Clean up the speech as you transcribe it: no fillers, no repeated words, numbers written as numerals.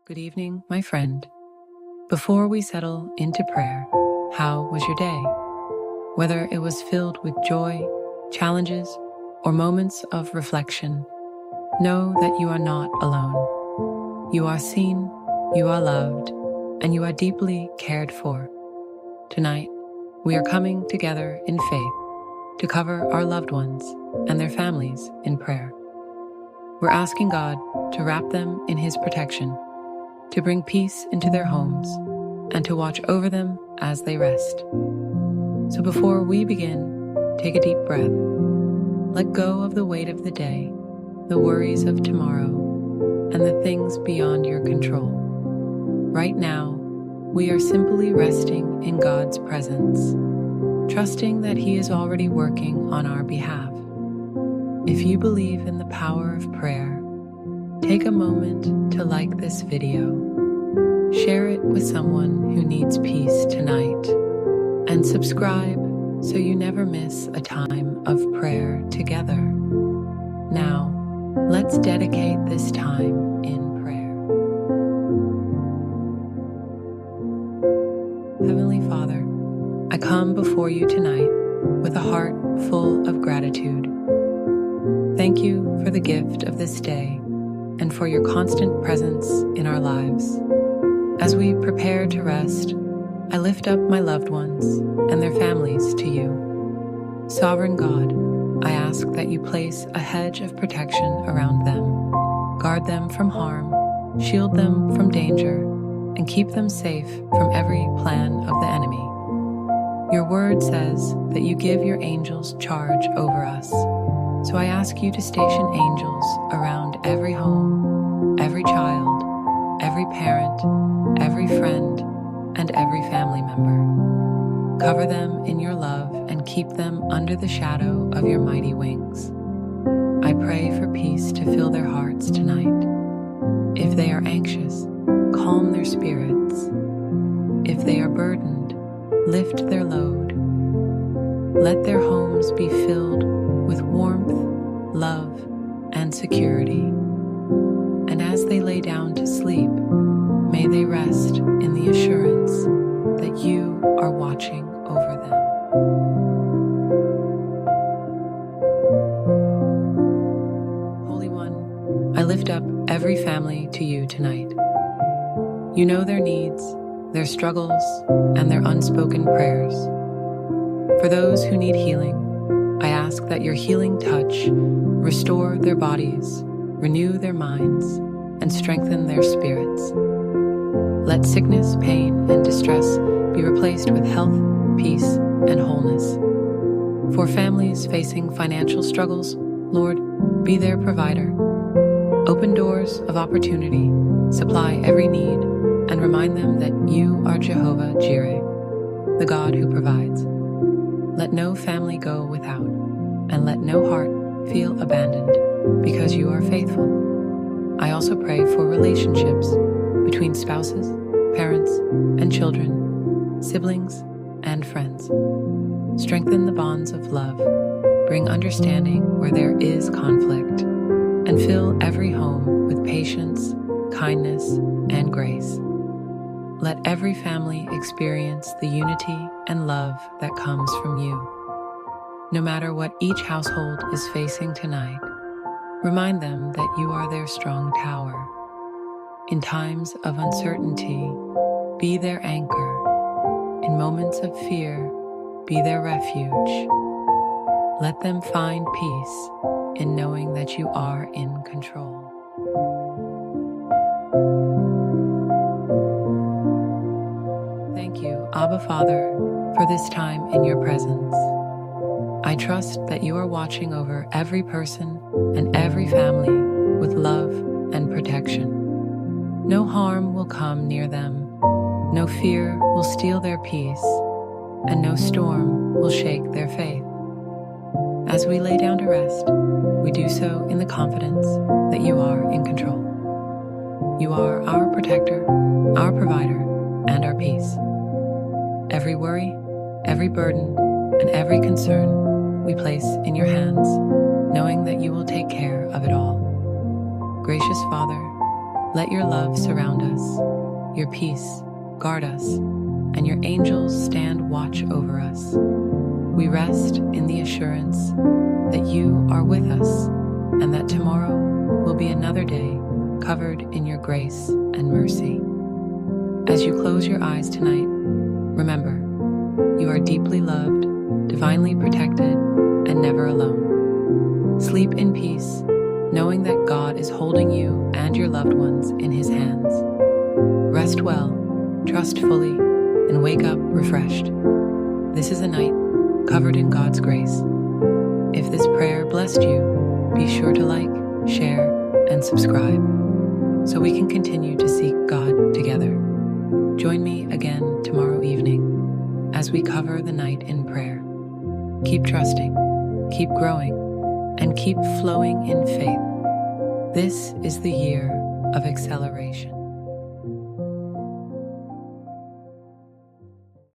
Good evening, my friend. Before we settle into prayer, how was your day? Whether it was filled with joy, challenges, or moments of reflection, know that you are not alone. You are seen, you are loved, and you are deeply cared for. Tonight, we are coming together in faith to cover our loved ones and their families in prayer. We're asking God to wrap them in His protection, to bring peace into their homes, and to watch over them as they rest. So before we begin, take a deep breath. Let go of the weight of the day, the worries of tomorrow, and the things beyond your control. Right now, we are simply resting in God's presence, trusting that He is already working on our behalf. If you believe in the power of prayer, take a moment to like this video, share it with someone who needs peace tonight, and subscribe so you never miss a time of prayer together. Now, let's dedicate this time in prayer. Heavenly Father, I come before you tonight with a heart full of gratitude. Thank you for the gift of this day and for your constant presence in our lives. As we prepare to rest, I lift up my loved ones and their families to you. Sovereign God, I ask that you place a hedge of protection around them, guard them from harm, shield them from danger, and keep them safe from every plan of the enemy. Your word says that you give your angels charge over us. So I ask you to station angels around every home, every child, every parent, every friend, and every family member. Cover them in your love and keep them under the shadow of your mighty wings. I pray for peace to fill their hearts tonight. If they are anxious, calm their spirits. If they are burdened, lift their load. Let their homes be filled with warmth, love, and security. And as they lay down to sleep, may they rest in the assurance that you are watching over them. Holy One, I lift up every family to you tonight. You know their needs, their struggles, and their unspoken prayers. For those who need healing, I ask that your healing touch restore their bodies, renew their minds, and strengthen their spirits. Let sickness, pain, and distress be replaced with health, peace, and wholeness. For families facing financial struggles, Lord, be their provider. Open doors of opportunity, supply every need, and remind them that you are Jehovah Jireh, the God who provides. Let no family go without, and let no heart feel abandoned, because you are faithful. I also pray for relationships between spouses, parents, and children, siblings, and friends. Strengthen the bonds of love, bring understanding where there is conflict, and fill every home with patience, kindness, and grace. Let every family experience the unity and love that comes from you. No matter what each household is facing tonight, remind them that you are their strong tower. In times of uncertainty, be their anchor. In moments of fear, be their refuge. Let them find peace in knowing that you are in control. Thank you, Abba Father, for this time in your presence. I trust that you are watching over every person and every family with love and protection. No harm will come near them, no fear will steal their peace, and no storm will shake their faith. As we lay down to rest, we do so in the confidence that you are in control. You are our protector, our provider, and our peace. Every worry, every burden, and every concern we place in your hands, knowing that you will take care of it all. Gracious Father, Let your love surround us, your peace guard us, and your angels stand watch over us. We rest in the assurance that you are with us and that tomorrow will be another day covered in your grace and mercy. As you close your eyes tonight, remember, you are deeply loved, divinely protected, and never alone. Sleep in peace, knowing that God is holding you and your loved ones in His hands. Rest well, trust fully, and wake up refreshed. This is a night covered in God's grace. If this prayer blessed you, be sure to like, share, and subscribe so we can continue to seek God together. Join me again tomorrow evening as we cover the night in prayer. Keep trusting, keep growing, and keep flowing in faith. This is the year of acceleration.